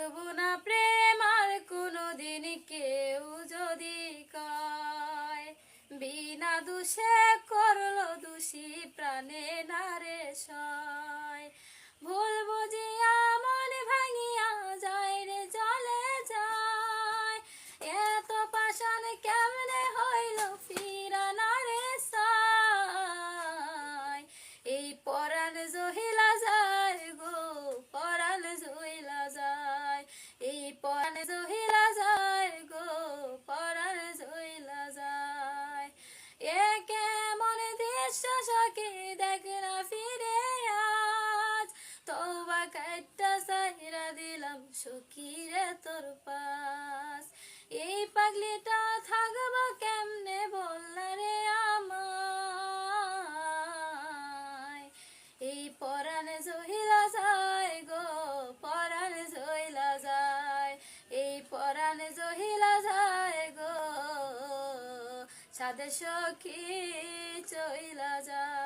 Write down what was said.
বুঝবো না প্রেম আর কোনোদিন কেউ যদি কয়, বিনা দোষে করলো দোষী প্রাণে নারে সয়। ভুল বুঝিয়া মন ভাঙিয়া যায় রে জলে যায়, এত পাষাণ কেমনে হইল ফিরা নারে সয়। এই পরাণ জহিলা যায় গো, পরাণ জহিলা যায়, এই পরাণ জহিলা যায় গো, পরাণ জহিলা যায়। এ কেমন দৃশ্য সখী দেখ না ফিরে আজ, তওবা কাইট্টা সাইরা দিলাম সখী রে তোর পাশ। এই পাগলিটা থাকবো কেমনে বল না রে আমায়। এই পরাণ জহিলা যায় গো, পরাণ জহিলা যায়, এই পরাণ জহিলা যায় গো, সাদে সখী চইলা যায়।